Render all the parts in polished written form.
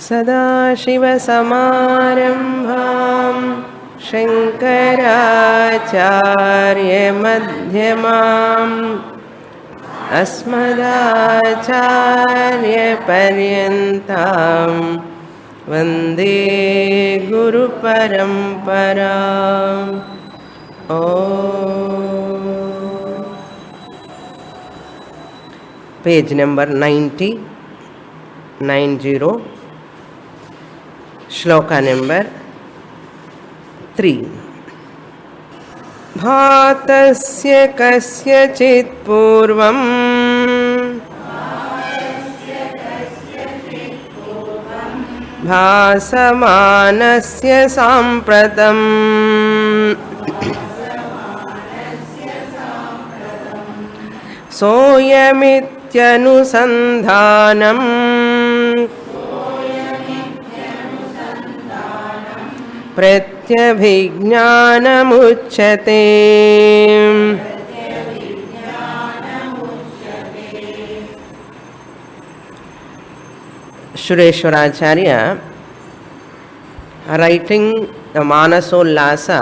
सदाशिवसमारम्भां शङ्कराचार्यमध्यमाम् अस्मदाचार्यपर्यन्तां वन्दे गुरुपरम्पराम्. Page number 90, shloka number 3. भातस्य कस्यचित् पूर्वं भासमानस्य साम्प्रतम् सोऽयमित्यनुसन्धानम् प्रत्यभिज्ञानमुच्यते. Sureshwaracharya, writing the Manasollasa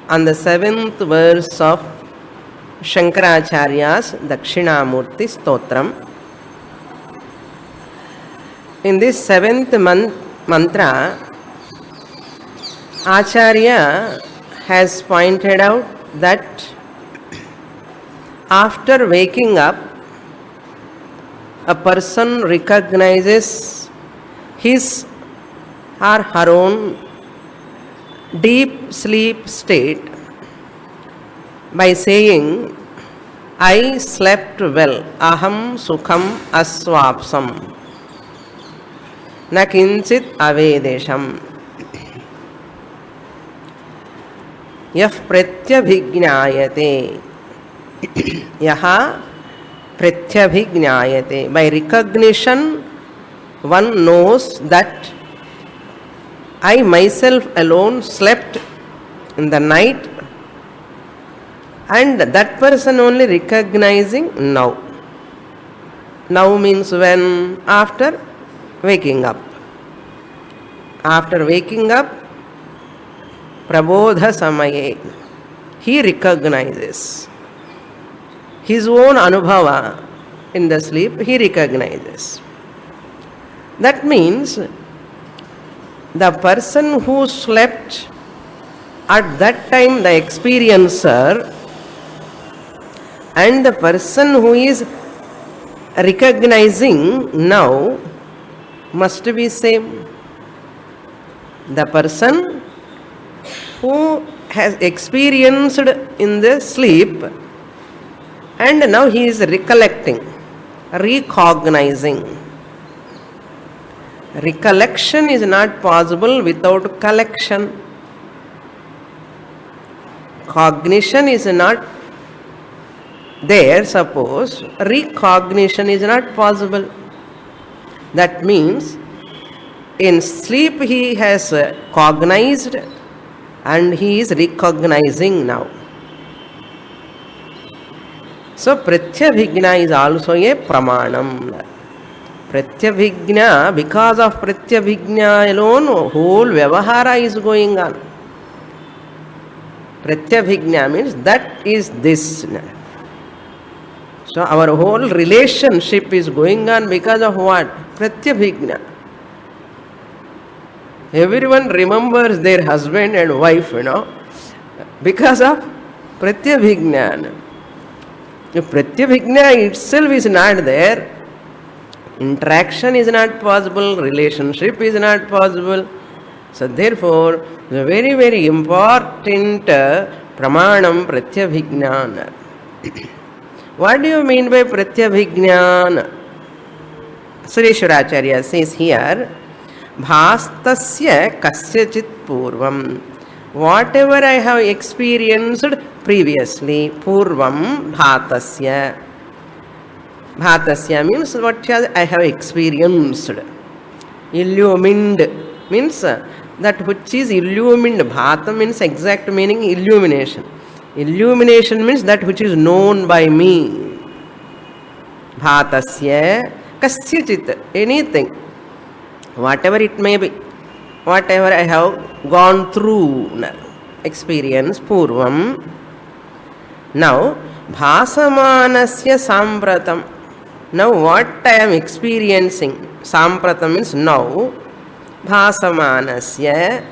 on the 7th verse of Shankaracharya's Dakshinamurthy Stotram. In this 7th mantra, Acharya has pointed out that after waking up, a person recognizes his or her own deep sleep state by saying, I slept well, aham sukham aswapsam, na kinchit avedesham. Yah pratyabhijnayate, yaha pratyabhijnayate. By recognition, one knows that I myself alone slept in the night, and that person only recognizing now. Now means when? After waking up. After waking up, prabodha samaye, he recognizes his own anubhava in the sleep, he recognizes. That means the person who slept at that time, the experiencer, and the person who is recognizing now must be same. The person who has experienced in the sleep and now he is recollecting, recognizing. Recollection is not possible without collection. Cognition is not there, suppose recognition is not possible. That means in sleep he has cognized and he is recognizing now. So pratyabhijna is also a pramanam. Pratyabhijna, because of pratyabhijna alone, whole vyavahara is going on. Pratyabhijna means that is this. So our whole relationship is going on because of what? Pratyabhijna. Everyone remembers their husband and wife, because of pratyabhijna. If pratyabhijna itself is not there, interaction is not possible, relationship is not possible. So therefore, the very, very important pramanam pratyabhijnana. What do you mean by pratyabhijnana? Sureshwaracharya says here, bhastasya kasyachit purvam. Whatever I have experienced previously, purvam bhatasya. Bhatasya means what I have experienced. Illumined means that which is illumined. Bhata means exact meaning illumination. Illumination means that which is known by me. Bhatasya kasyachit, anything. whatever it may be, whatever I have gone through, experience, purvam. Now, bhasamanasya sampratam. Now, what I am experiencing, sampratam means now, bhasamanasya,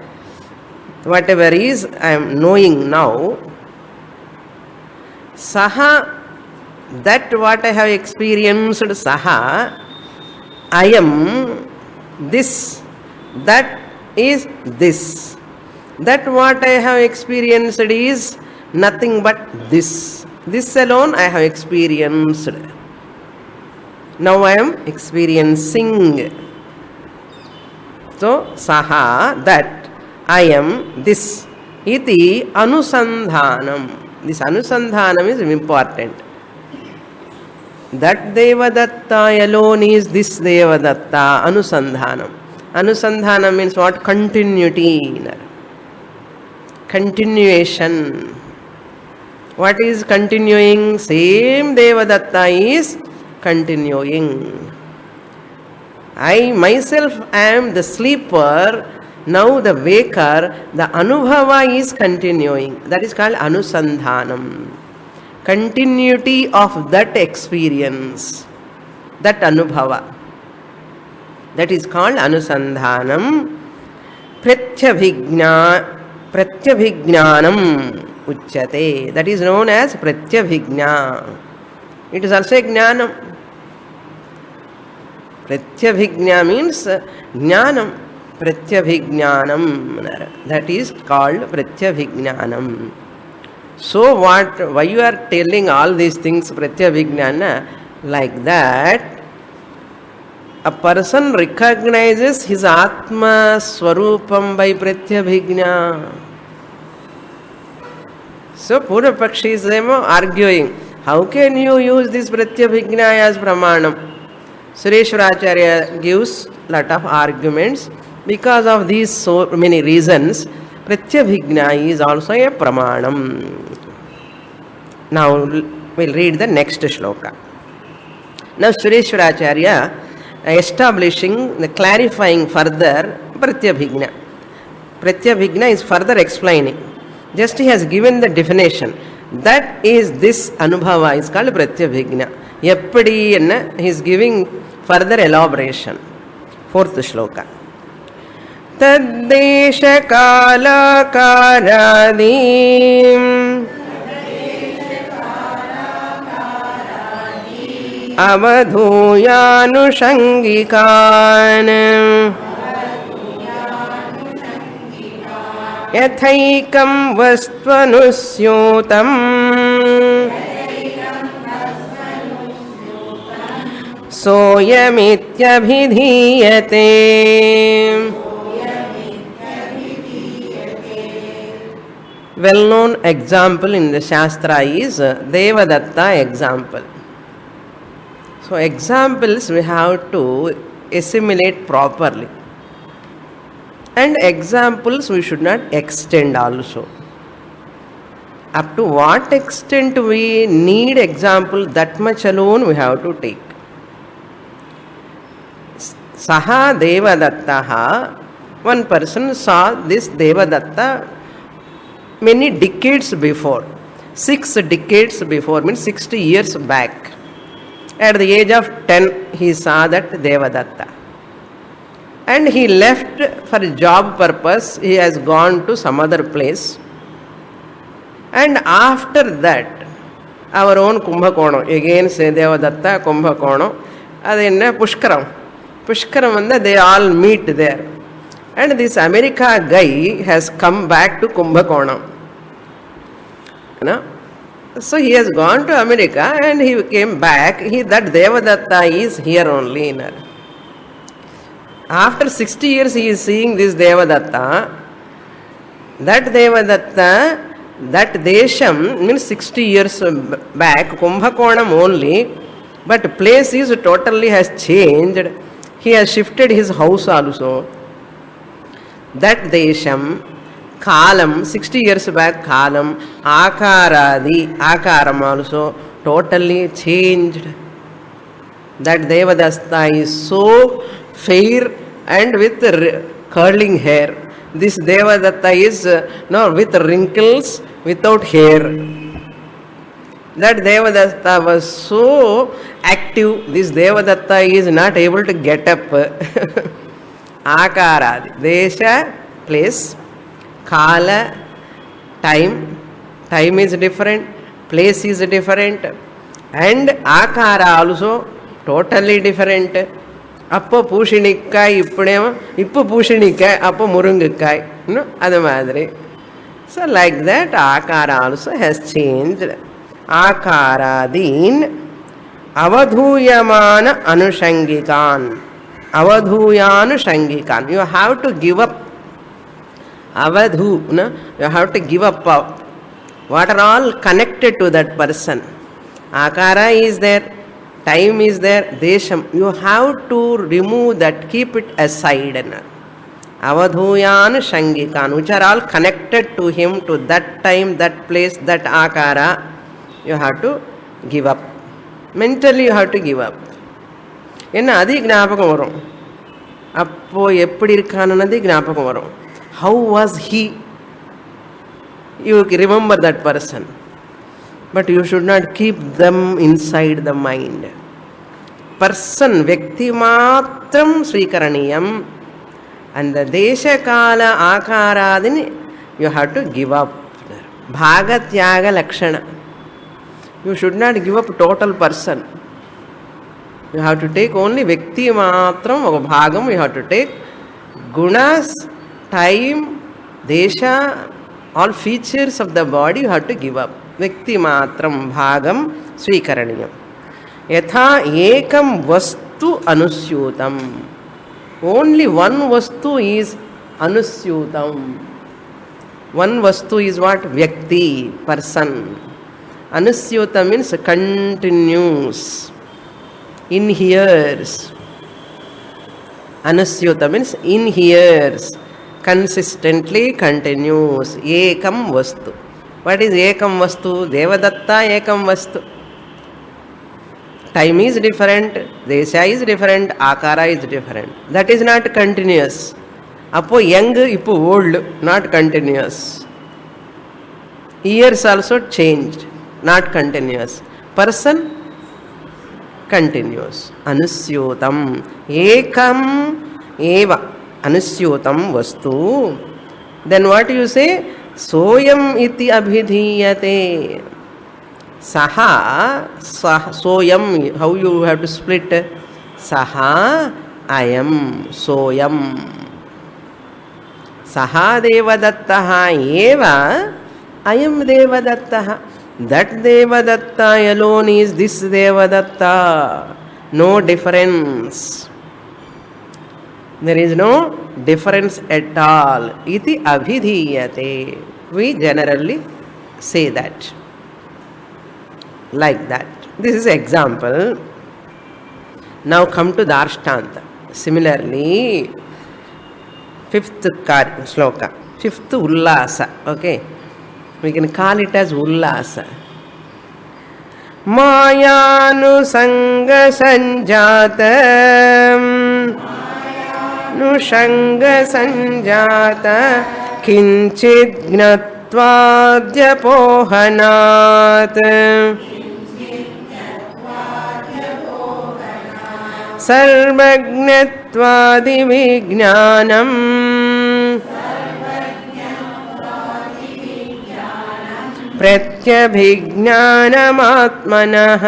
whatever is I am knowing now, saha, that what I have experienced, saha, I am this, that is this. That what I have experienced is nothing but this. This alone I have experienced. Now I am experiencing. So, saha, that I am this. Iti anusandhanam. This anusandhanam is important. That Devadatta alone is this Devadatta. Anusandhanam. Anusandhanam means what? Continuity. Continuation. What is continuing? Same Devadatta is continuing. I myself am the sleeper, now the waker, the anubhava is continuing. That is called anusandhanam. Continuity of that experience, that anubhava. That is called anusandhanam. Pratyabhijnanam uchyate. That is known as pratyabhijna. It is also a jnanam. Pratyabhijna means jnanam. Pratyabhijnanam. That is called pratyabhijnanam. So why you are telling all these things pratyabhijnana? Like that, a person recognizes his Atma Swarupam by pratyabhijna. So Purvapakshi is arguing, how can you use this pratyabhijna as pramanam? Sureshwaracharya gives lot of arguments. Because of these so many reasons, pratyabhijna is also a pramanam. Now we'll read the next shloka. Now Sureshwaracharya establishing, clarifying further pratyabhijna. Pratyabhijna is further explaining. Just he has given the definition. That is this anubhava is called pratyabhijna. Eppadi enna he is giving further elaboration. Fourth shloka. Taddesha kala karadim avadhuyanushangikan yathaikam vastvanusyutam soyamityabhidhiyate. Well-known example in the Shastra is Devadatta example. So examples we have to assimilate properly. And examples we should not extend also. Up to what extent we need example, that much alone we have to take. Saha Devadattaha, one person saw this Devadatta many decades before. 6 decades before, means 60 years back. At the age of 10, he saw that Devadatta. And he left for job purpose. He has gone to some other place. And after that, our own Kumbhakonam, again say Devadatta, Kumbhakonam, adena Pushkaram. Pushkaram, they all meet there. And this America guy has come back to Kumbhakonam. So he has gone to America and he came back. That Devadatta is here only. After 60 years he is seeing this Devadatta. That Devadatta, that Desham means 60 years back, Kumbhakonam only, but place is totally has changed. He has shifted his house also. That Desham, Kalam, 60 years back Kalam, Akaradi, Akaram also totally changed. That Devadatta is so fair and with curling hair. This Devadatta is no, with wrinkles, without hair. That Devadatta was so active, this Devadatta is not able to get up. Akaradi, Desha, place, Kala, time. Time is different, place is different, and Akara also totally different. Appo Pushinikkai, Ippo Pushinikkai, Appo Murungakkai. No, other madre. So, like that, Akara also has changed. Akaradin Avadhuyamana Anushangikan. Avadhuyanushangikan. You have to give up. Avadhu, no? You have to give up. What are all connected to that person? Akara is there. Time is there, desham. You have to remove that, keep it aside. Avadhuyan Shangikan, which are all connected to him, to that time, that place, that akara, you have to give up. Mentally you have to give up. Enna adi gnapakam varum. Appo eppadi irukkanannadi gnapakam varum. How was he? You remember that person. But you should not keep them inside the mind. Person, Vyakti matram Srikaraniyam, and the Desha Kala Akaradini, you have to give up. Bhagatyaga Lakshana. You should not give up total person. You have to take only Vyakti matram or Bhagam, you have to take Gunas, time, Desha, all features of the body you have to give up. Vyakti matram bhagam swikaraniyam. Yatha ekam vastu anusyutam. Only one vastu is anusyutam. One vastu is what? Vyakti, person. Anusyutam means continues, inheres. Anusyutam means inheres, consistently continues. Ekam vastu. What is ekam vastu? Devadatta ekam vastu. Time is different, desha is different, akara is different. That is not continuous. Appo young, ippo old, not continuous. Years also changed, not continuous. Person, continuous. Anusyutam. Ekam eva. Anusyutam vastu. Then what you say? Soyam iti abhidhiyate. Saha, soyam, how you have to split? Saha, ayam, soyam. Saha devadattaha eva, ayam devadattaha. That devadatta alone is this devadatta. No difference. There is no difference at all. Iti abhidhiyate. We generally say that. Like that. This is example. Now come to Darshtanta. Similarly, fifth sloka. Fifth Ullasa. Okay. We can call it as Ullasa. Mayānusanga sanjātam Nushanga sanjāta Kinchid gnattvādya pohanāt Sarvagnattvādi vijñānam Pratyabhijñānamatmanah.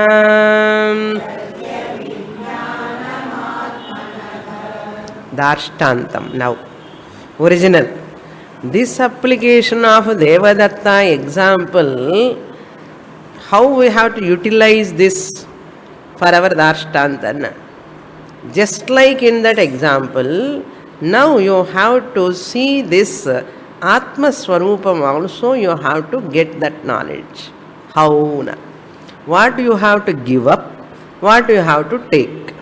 Darshtantam. Now, original. This application of Devadatta example, how we have to utilize this for our Darshtantana. Just like in that example, now you have to see this Atma Swarupam also, you have to get that knowledge. How? What you have to give up, what you have to take.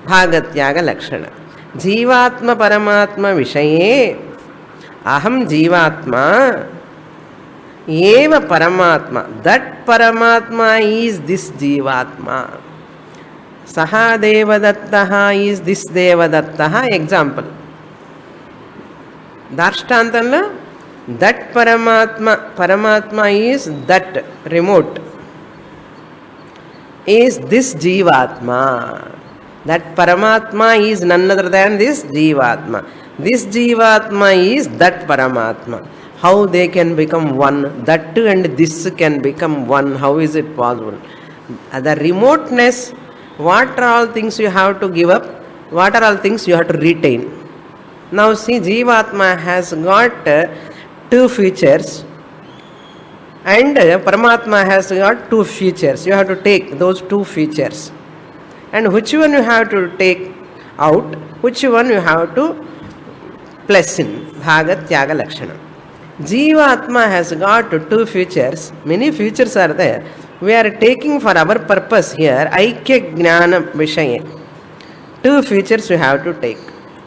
Bhagatyaga Lakshana. Jivatma Paramatma Vishaye Aham Jivatma Eva Paramatma. That Paramatma is this Jivatma. Saha Devadattaha is this Devadattaha. Example. Darshtantanla, that Paramatma is that remote, is this Jivatma. That Paramatma is none other than this Jivatma. This Jivatma is that Paramatma. How they can become one? That and this can become one. How is it possible? The remoteness, what are all things you have to give up? What are all things you have to retain? Now see, Jivatma has got two features and Paramatma has got two features. You have to take those two features. And which one you have to take out, which one you have to plus in. Bhaga Tyaga Lakshana. Jivatma has got two features. Many features are there. We are taking for our purpose here Aikya Gnana Vishaya. Two features you have to take.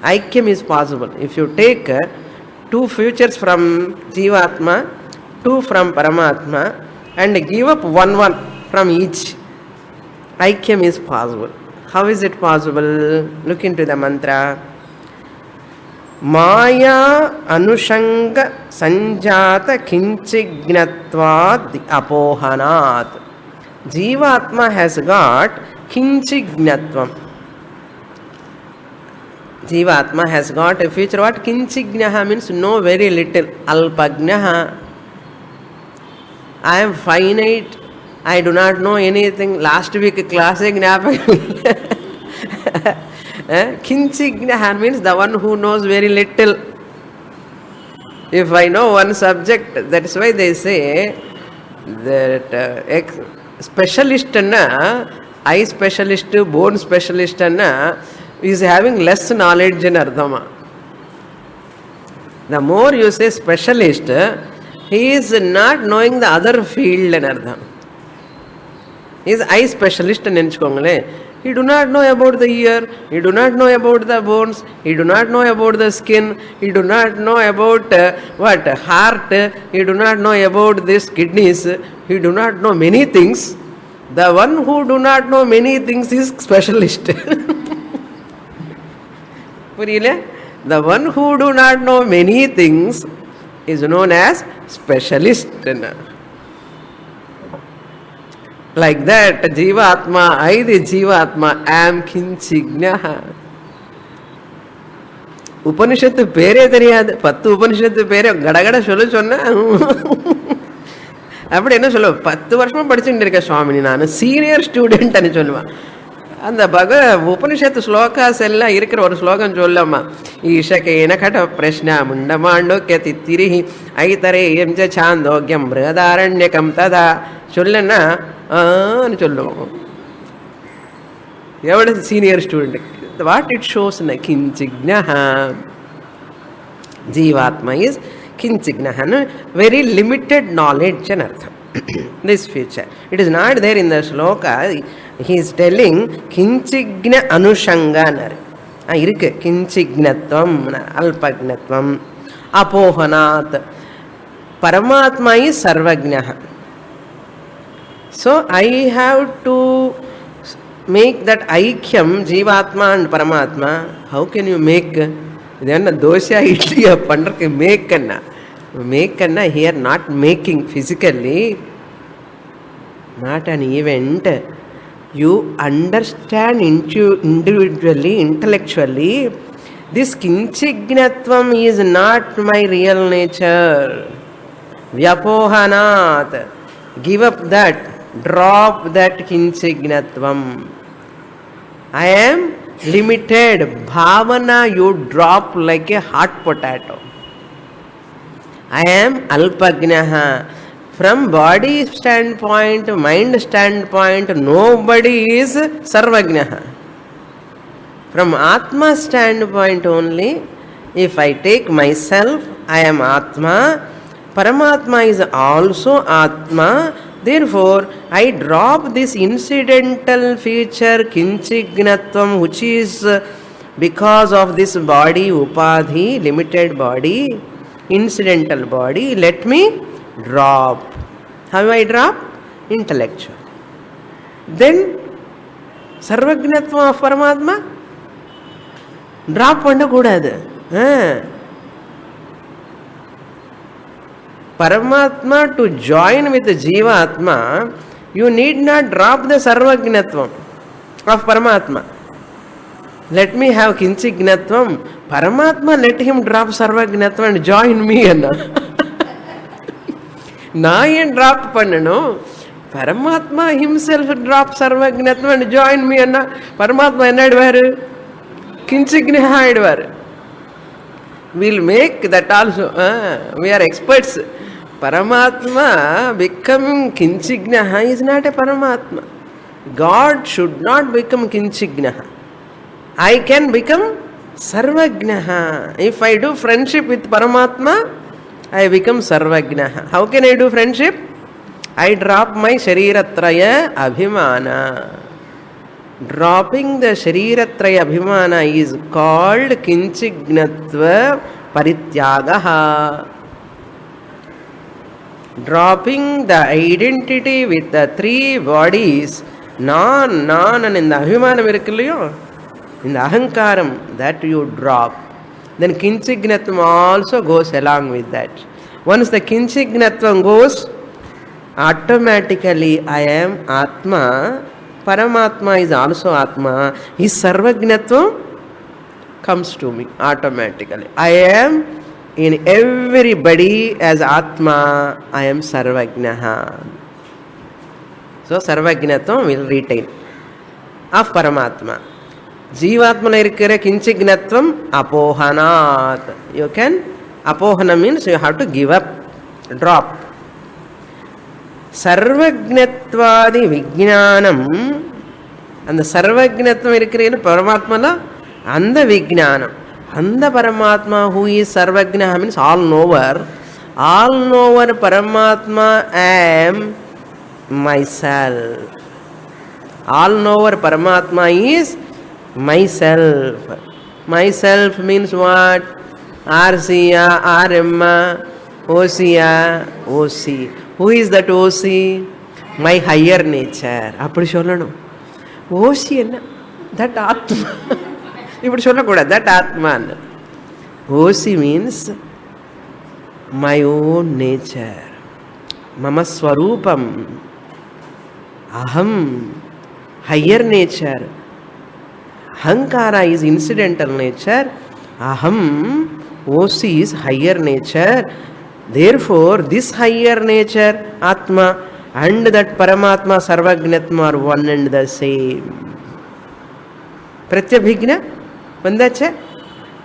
Aikyam is possible. If you take two features from Jivatma, two from Paramatma, and give up one from each, Aikyam is possible. How is it possible? Look into the mantra. Maya anushanga sanjata kinchignatvad apohanat. Jivatma has got kinchignatvam. Jivatma has got a feature. What kinchignaha means? No, very little. Alpagnaha. I am finite. I do not know anything. Last week class Kinchignaha means the one who knows very little. If I know one subject, that's why they say that specialist eye specialist, bone specialist is having less knowledge in Ardhama. The more you say specialist, he is not knowing the other field in Ardham. He is eye specialist in Enchkongale. He do not know about the ear, he do not know about the bones, he do not know about the skin, he do not know about heart, he do not know about this kidneys, he do not know many things. The one who do not know many things is specialist. The one who do not know many things is known as specialist. Like that, Jivatma, I the Jivatma am Kinchignaha. Upanishad pere theriyadu. 10 Upanishad pere gadagada sollu sonna. Apdi enna sollu 10 varsham padichundirka Swamini nanu senior student ani solluva. அந்த உபனிஷத்து ஸ்லோகாஸ் எல்லாம் இருக்கிற ஒரு ஸ்லோகம் சொல்லம்மா. ஈஷகேன கட பிரஷ்ன முண்டமாண்டோக்கிய தித்திரிஹி ஐதரேயம் ச சாந்தோக்கியம் பிருஹதாரண்யகம் ததா சொல்லன்னா சொல்லுவோம். எவ்வளவு senior student. What it shows கிஞ்சிக்னஹ. Jivatma is kinchignaha, very limited knowledge and artham. This feature. It is not there in the shloka. He is telling kinchigna anushanga. Kinchignatvam, alpagnatvam, apohanat. Paramatma is sarvagnaha. So I have to make that aikyam, Jivatma and Paramatma. How can you make? Then dosha idliya pandarke make kanna. Make kanna here not making physically, not an event. You understand individually, intellectually, this kinchignatvam is not my real nature. Vyapohanat. Give up that. Drop that kinchignatvam. I am limited. Bhavana you drop like a hot potato. I am alpagnaha. From body standpoint, mind standpoint, nobody is sarvagnaha. From Atma standpoint only, if I take myself, I am Atma. Paramatma is also Atma. Therefore, I drop this incidental feature, kinchignatvam, which is because of this body, upadhi, limited body, incidental body. Let me drop. How do I drop? Intellectual. Then, Sarvagnatvam of Paramatma? Drop பண்ணக்கூடாது. Paramatma to join with the Jiva Atma, you need not drop the Sarvagnatvam of Paramatma. Let me have Kinchignatvam. Paramatma, let him drop Sarvagnatvam and join me. நான் ஏன் drop பண்ணணும்? பரமாத்மா himself drop Sarvagnatvam and join me. அண்ணா பரமாத்மா என்ன ஆயிடுவாரு? கிஞ்சிக்னஹ ஆயிடுவாரு. We'll make that also. We are experts. Paramatma becoming Kinchignaha is not a Paramatma. God should not become Kinchignaha. I can become Sarvagnaha. If I do friendship with Paramatma, I become Sarvagnaha. How can I do friendship? I drop my Shariratraya Abhimana. Dropping the Shariratraya Abhimana is called Kinchignatva Parityagaha. Dropping the identity with the three bodies, non and in the Abhimanam irukkillayo, in the Ahankaram, that you drop. Then Kinchignatvam also goes along with that. Once the Kinchignatvam goes, automatically I am Atma. Paramatma is also Atma. His Sarvagnatvam comes to me automatically. I am in everybody as Atma. I am Sarvagnaha. So Sarvagnatvam will retain of Paramatma. Jivatmana irukira Kinchignatvam apohanat. You can, apohana means you have to give up, drop. Sarvagnattvadi Vijnanam, and the Sarvagnatvam irukira Paramatmana and the Vijnanam. And the Paramatma who is Sarvagnaha means all knower. All knower Paramatma am myself. All knower Paramatma is myself. Myself means what? Arsiya, Aremma, Osiya, Osi. Who is that Osi? My higher nature. அப்படி சொல்லணும். Osi என்ன? That Atma. இப்படி சொல்லக்கூடாது. That Atma. Osi means my own nature. Mama Swarupam. Aham. Higher nature. Ahankara is incidental nature. Aham, Osi is higher nature. Therefore, this higher nature, Atma, and that Paramatma, Sarvagnatma are one and the same. Pratyabhigna, vandacha,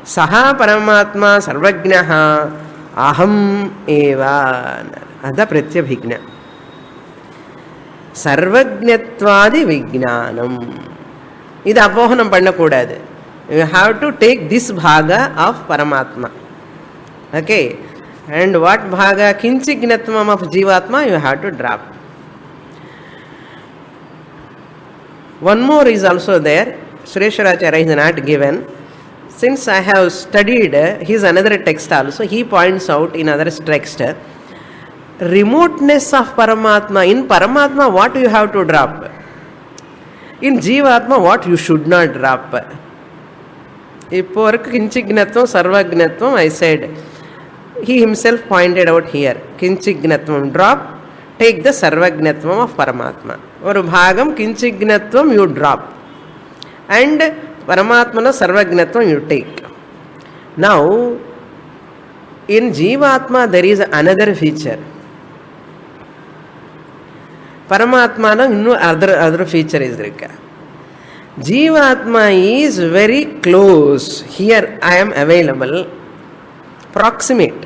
Saha Paramatma, Sarvagnaha, Aham eva. Ada Pratyabhigna. Sarvagnattvadi Vijnanam. இது அபோகனம் பண்ணக்கூடாது. You have to take this bhaga of Paramatma. Okay. And what bhaga? Kinchignatvam of Jivatma you have to drop. One more is also there. Sureshwaracharya is not given. Since I have studied his another text also, he points out in other text, remoteness of Paramatma. In Paramatma, what you have to drop? In Jivatma, what you should not drop? இப்போ வரைக்கும் Kinchignatvam, Sarvagnatvam I said. He himself pointed out here. Kinchignatvam drop, take the Sarvagnatvam of Paramatma. Oru bhagam Kinchignatvam you drop. And Paramatmana Sarvagnatvam you take. Now, in Jivatma there is another feature. Paramatmana innu other feature is there. Jivatma is very close. Here I am available. Proximate.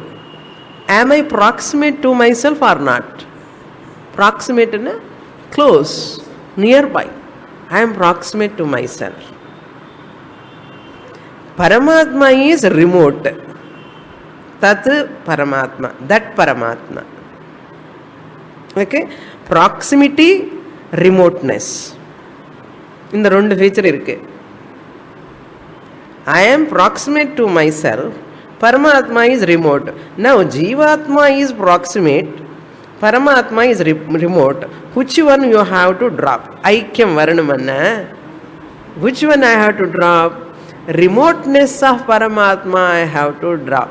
Am I proximate to myself or not? Proximate in a close, nearby. I am proximate to myself. Paramatma is remote. Tat Paramatma. That Paramatma. Okay? Proximity, remoteness. இந்த ரெண்டு feature இருக்கு. I am proximate to myself. Paramatma is remote. Now Jivatma is proximate. Paramatma is remote. Which one you have to drop? Aikyam varanamana. Which one I have to drop? Remoteness of Paramatma I have to drop.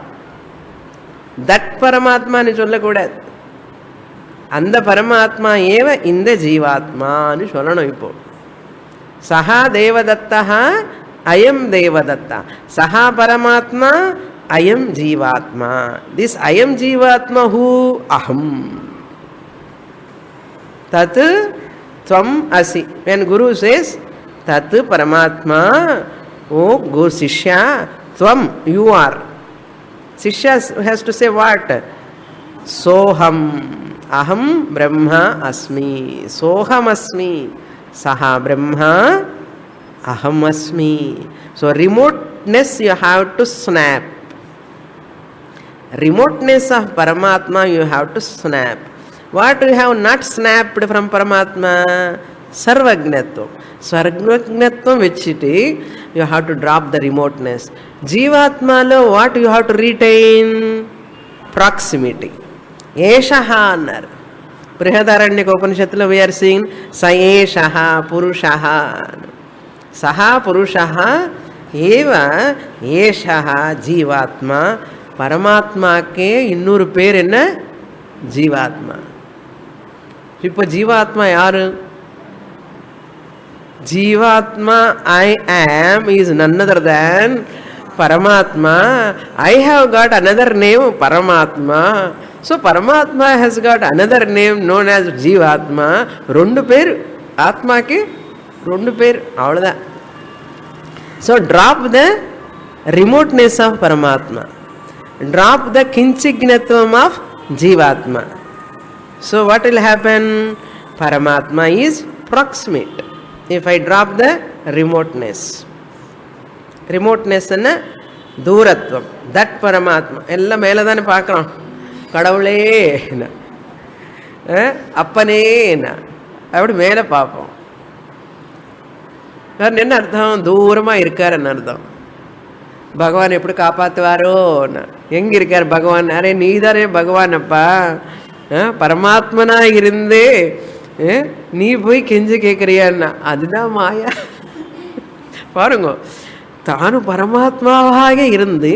That Paramatma ni sollakoodathu. அந்த பரமாத்மா ஏவ இந்த ஜீவாத்மான்னு சொல்லணும். இப்போ சஹா தேவதத்தா அயம் தேவதத்தா, சஹா பரமாத்மா அயம் ஜீவாத்மா. திஸ் அயம் ஜீவாத்மா ஹூ அஹம். தத் த்வம் அசி. when Guru says tat paramatma, oh go shishya, tvam you are. Shishya has to say what? Soham aham brahma asmi. Soham asmi, saha brahma aham asmi. So remoteness you have to snap. Remoteness of Paramatma you have to snap. What you have not snapped from Paramatma? Sarvagnatvam. Sarvagnatvam vechiti you have to drop the remoteness. Jivatma lo what you have to retain? Proximity. Eshaha anar. Brihadaranyaka Upanishadlo we are seeing sa eshaha purushaha. Saha purushaha eva eshaha jivatma. பரமாத்மாக்கே இன்னொரு பேர் என்ன? ஜீவாத்மா. இப்போ ஜீவாத்மா யாரு? ஜீவாத்மா I am is none other than Paramatma. I have got another name Paramatma. So Paramatma has got another name known as Jivatma. ரெண்டு பேர் ஆத்மாக்கு, ரெண்டு பேர், அவ்வளோதான். So drop the remoteness of Paramatma. Drop the kinchignatvam of Jivatma. So what will happen? Paramatma is proximate. If I drop the remoteness. Remoteness enna தூரத்துவம். That பரமாத்மா. எல்லாம் மேலே தானே பார்க்குறோம். கடவுளே என்ன, அப்பனே என்ன, அப்படி மேலே பார்ப்போம். என்ன அர்த்தம்? தூரமாக இருக்காருன்னு அர்த்தம். பகவான் எப்படி காப்பாற்றுவாரோ? எங்கே இருக்கார் பகவான்? அரே நீ தானே பகவான் அப்பா. பரமாத்மனா இருந்தே நீ போய் கெஞ்சி கேட்குறியான்னா அதுதான் மாயா. பாருங்க, தானும் பரமாத்மாவாக இருந்து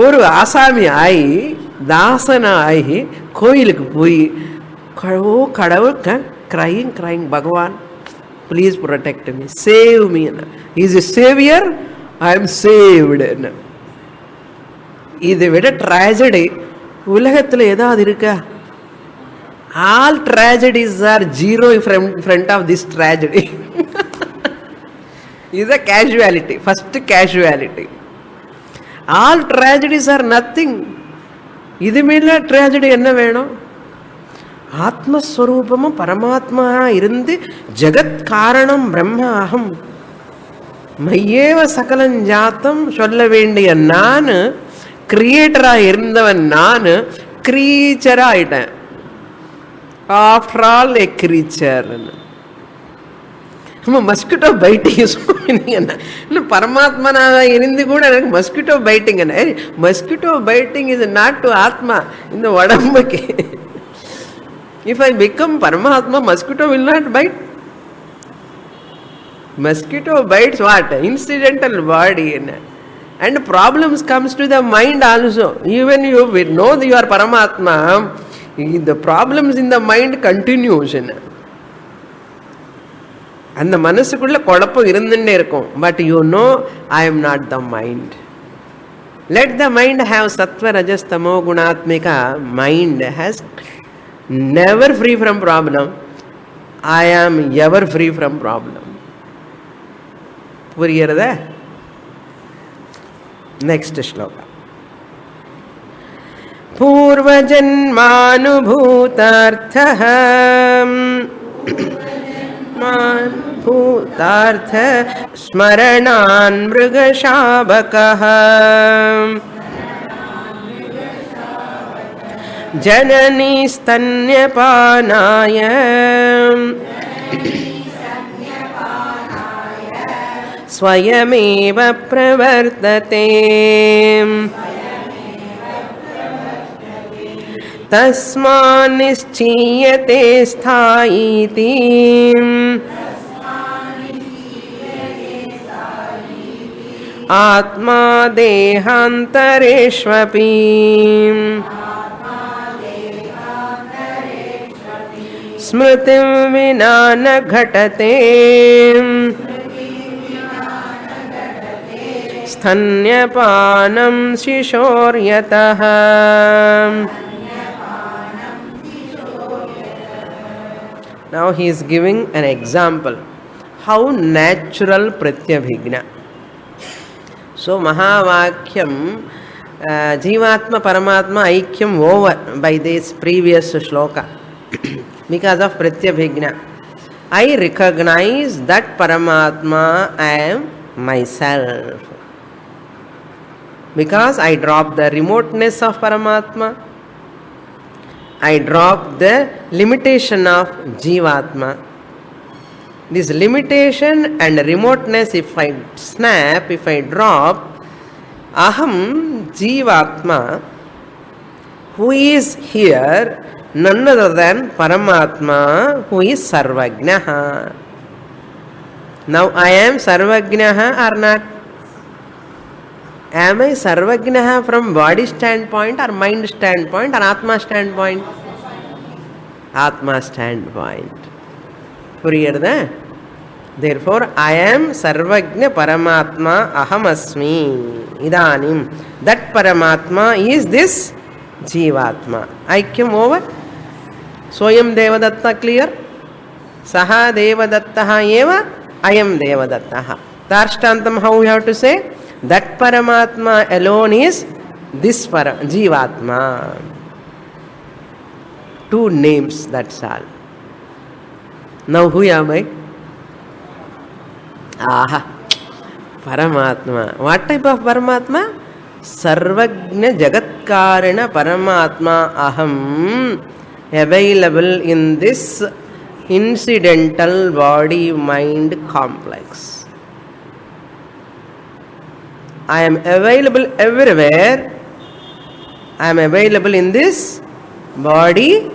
ஒரு ஆசாமி ஆகி தாசனாகி கோயிலுக்கு போய் கடவுள் கிரைங் கிரைங் பகவான் please protect me, save me. Is a saviour, I am saved. இதை விட ட்ராஜடி உலகத்தில் ஏதாவது இருக்கா? All tragedies are zero in front of this tragedy. இது casualty, first casualty. All tragedies are nothing. இது மேல ட்ராஜடி என்ன வேணும்? ஆத்மஸ்வரூபமும் பரமாத்மா இருந்து ஜெகத் காரணம் பிரம்ம அகம் மையேவ சகலஞ்சாத்தம் சொல்ல வேண்டிய நான், கிரியேட்டராக இருந்தவன் நான் கிரீச்சரா ஆயிட்டேன். ஆஃப்டர் ஆல் ஏ கிரீச்சர். மஸ்கிட்டோ பைட்டிங் என்ன இல்லை, பரமாத்மனாக இருந்து கூட எனக்கு மஸ்கிட்டோ பைட்டிங் என்ன? Mosquito biting is not to ஆத்மா, இந்த உடம்புக்கு. If I become Paramatma, mosquito will not bite. Mosquito bites what? Incidental body. And problems comes to the mind also. Even you know that you are Paramatma, the problems in the mind continues. And the manasukulla kodappu irundunde irukum. But you know, I am not the mind. Let the mind have sattva rajas tamo gunatmika. Mind has never free from problem. I am ever free from problem. புரிகிறதா? Next ஸ்லோகம். பூர்வஜன்மானுபூதார்த்தः ஸ்மரணான் மிருகசாபகः Janani ஸ்தன்யபானாய ஸ்வயமேவ பிரவர்த்ததே தஸ்மான் நிச்சீயதே ஸ்தாயிதி atma dehantareshvapi smritim vina na ghatate sthanyapanam shishoryatah. Now he is giving an example how natural pratyabhigna. So Mahavakyam Jivatma Paramatma Aikyam over by this previous shloka because of pratyabhigna. I recognize that Paramatma I am myself. Because I drop the remoteness of Paramatma, I drop the limitation of Jivatma. This limitation and remoteness, if I snap, if I drop, Aham Jivatma, who is here, none other than Paramatma, who is Sarvagnaha. Now I am Sarvagnaha or not? Am I Sarvagnaha from body standpoint or mind standpoint or Atma standpoint? Atma standpoint. Puriyarda? Therefore, I am Sarvagna Paramatma Ahamasmi. Idanim. That Paramatma is this Jivatma. Aikyam over. Soyam Devadatta clear? Saha Devadattaha eva. I am Devadattaha. Darshtantam how we have to say? That Paramatma alone is this Jivatma. Two names, that's all. Now who am I? Aha, Paramatma. What type of Paramatma? Sarvagna Jagatkarana Paramatma Aham, available in this incidental body-mind complex. I am available everywhere. I am available in this body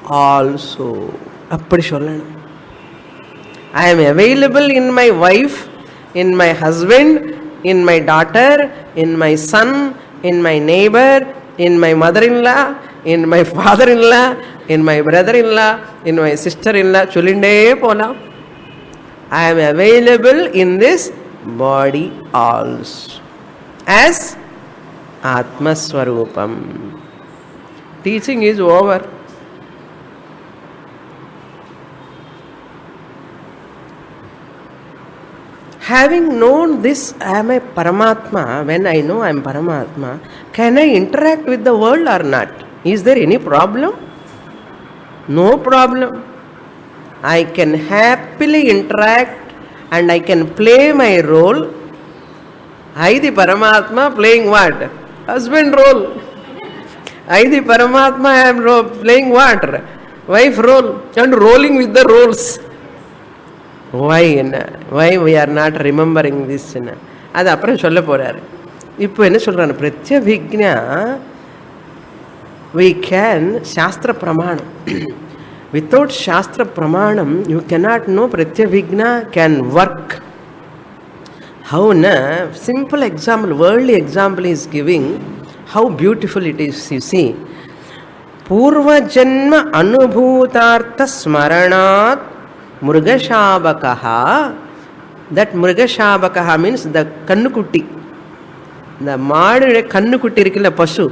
also. Appadi sollana. I am available in my wife, in my husband, in my daughter, in my son, in my neighbor, in my mother-in-law, in my father-in-law, in my brother-in-law, in my sister-in-law. Chulinde pola. I am available in this body also. As Atma Swarupam. Teaching is over. Having known this, I am a Paramatma, when I know I am Paramatma, can I interact with the world or not? Is there any problem? No problem. I can happily interact and I can play my role. I, the Paramatma, playing what? Husband role. I, the Paramatma, I am playing what? Wife role. And rolling with the roles. Why we are not remembering this? அது அப்புறம் சொல்ல போறாரு. இப்போ என்ன சொல்றாரு? பிரத்யபிக்ஞா we can Shastra Pramanam. Without Shastra Pramanam, you cannot know Pratyabhigna can work. How na? Simple example, worldly example is giving how beautiful it is. You see, Purva Janma Anubhutartha Smaranat Murgashabakaha. That Murgashabakaha means the Kannukutti. The Madu Kannukutti irukilla Pasu.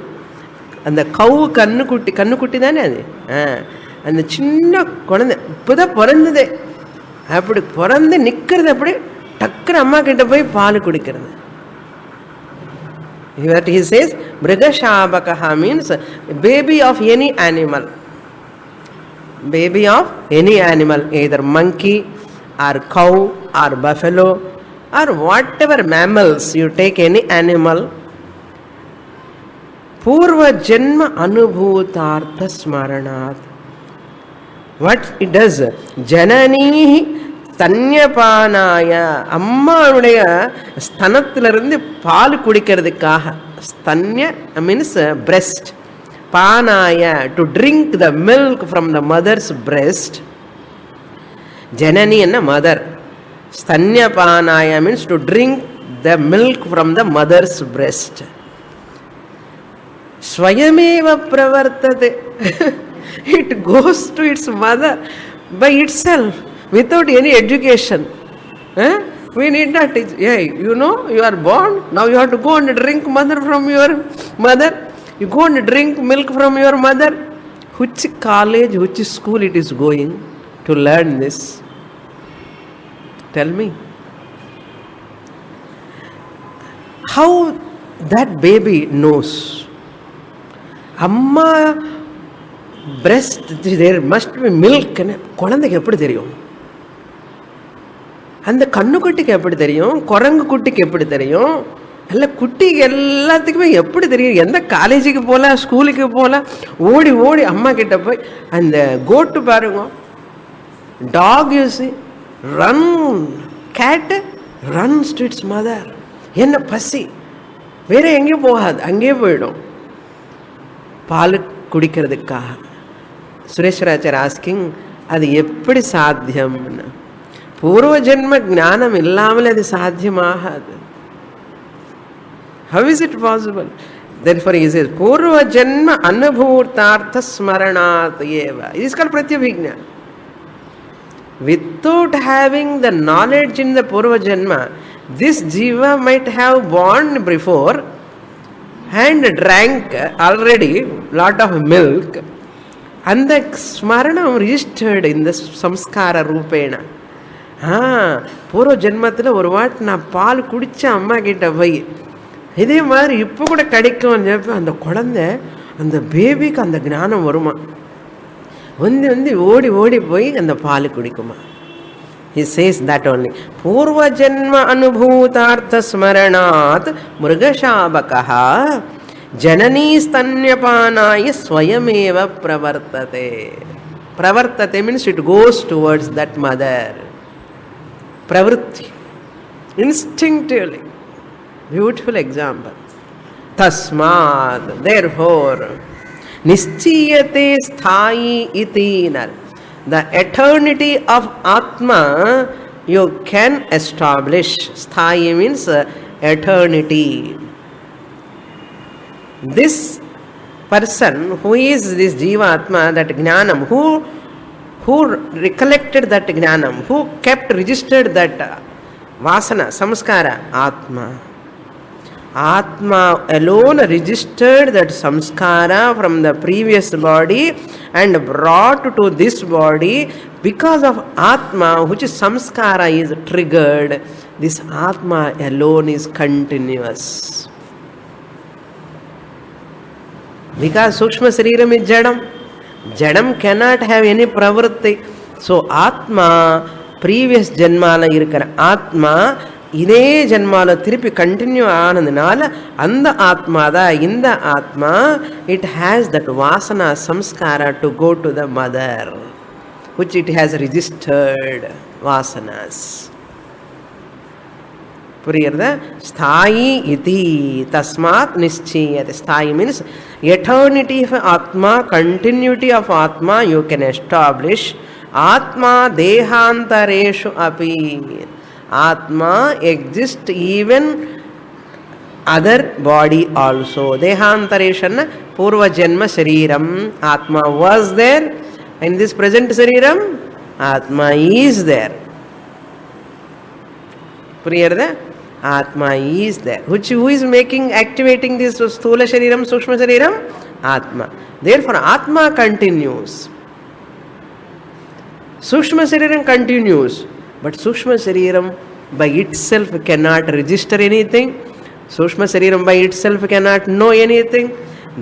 And the cow Kannukutti தானே அது. அந்த சின்ன குழந்தை இப்போதான் பிறந்ததே. அப்படி பிறந்து நிற்கிறது, அப்படி டக்குனு அம்மா கிட்ட போய் பால் குடிக்கிறது. What he says, Mrigashabakaha means baby of any animal. Baby of any animal, either monkey or cow or buffalo or whatever mammals, you take any animal. Purva Janma Anubhutartha Smaranat. What it does? Janani Stanyapanaya. அம்மாவுடைய ஸ்தனத்திலிருந்து பால் குடிக்கிறதுக்காக. Stanya means breast. Panaya, to drink the milk from the mother's breast. Janani and mother. Stanyapanaya means to drink the milk from the mother's breast. Swayameva pravartate. It goes to its mother by itself without any education. We need not teach. Hey, you know, you are born, now you have to go and drink mother from your mother. You go and drink milk from your mother. Which college, which school it is going to learn this? Tell me. How that baby knows? Amma breast, there must be milk. குழந்தைக்கு எப்படி தெரியும்? அந்த கண்ணுக்குட்டிக்கு எப்படி தெரியும்? குரங்கு குட்டிக்கு எப்படி தெரியும்? அல்ல குட்டிக்கு எல்லாத்துக்குமே எப்படி தெரியும்? எந்த காலேஜுக்கு போகல, ஸ்கூலுக்கு போகல, ஓடி ஓடி அம்மா கிட்ட போய் அந்த கோட்டு பாருங்க, டாக் யூசி ரன், கேட்டு ரன்ஸ் டு இட்ஸ் மதர். என்ன பசி, வேற எங்கேயும் போகாது, அங்கேயே போயிடும் பால் குடிக்கிறதுக்காக. சுரேஸ்வராச்சார் ஆஸ்கிங், அது எப்படி சாத்தியம்னு? பூர்வ ஜென்ம ஞானம் இல்லாமல் அது சாத்தியமாகாது. How is it possible? Therefore he says, பூர்வ ஜென்ம அனுபூர்த்தார்த்த ஸ்மரணாத் ஏவ. It is called pratyabhijna. Without having the knowledge in the purva janma, this jiva might have born before and drank already lot of milk, and the smaranam registered in the samskara rupena. பூர்வ ஜென்மத்தில் ஒரு வாட்டி நான் பால் குடித்த அம்மா கிட்ட போய் இதே மாதிரி இப்போ கூட கிடைக்கும். அந்த குழந்தை, அந்த பேபிக்கு அந்த ஞானம் வருமா? வந்து வந்து ஓடி ஓடி போய் அந்த பால் குடிக்குமா? He says that only. பூர்வ ஜென்ம அனுபூதார்த்த ஸ்மரணாத் மிருகசாபகா ஜனனீ ஸ்தன்யபானாய ஸ்வயமேவ பிரவர்த்ததே. Pravartate means it goes towards that mother. Pravritti, instinctively. Beautiful example. Tasmad, therefore, nischiyate sthayi itinar. The eternity of Atma you can establish. Sthayi means eternity. This person who is this Jiva Atma, that Jnanam, who recollected that Jnanam, who kept registered that Vasana, Samskara, Atma. Atma alone registered that samskara from the previous body and brought to this body. Because of Atma, which is samskara, is triggered. This Atma alone is continuous. Because Sukshma Sariram is Jadam. Jadam cannot have any pravritti. So Atma, previous janmala irukara Atma, இதே ஜென்மால திருப்பி continue ஆனதுனால அந்த ஆத்மா தான் இந்த ஆத்மா. It has that vasana samskara to go to the mother, which it has registered vasanas. புரியுறதா? ஸ்தாயி இதி தஸ்மாத் நிச்சயத்தை. Sthayi means eternity of atma, continuity of atma you can establish. ஆத்மா தேகாந்தரேஷு அபி. Atma exists even other body also. Dehantareshana purva janma shariram. Atma was there. In this present shariram, Atma is there. Priyarda? Atma is there. Who is activating this sthula shariram, sukshma shariram? Atma. Therefore, Atma continues. Sukshma shariram continues. But Sukshma Sariram by itself cannot register anything. Sukshma Sariram by itself cannot know anything.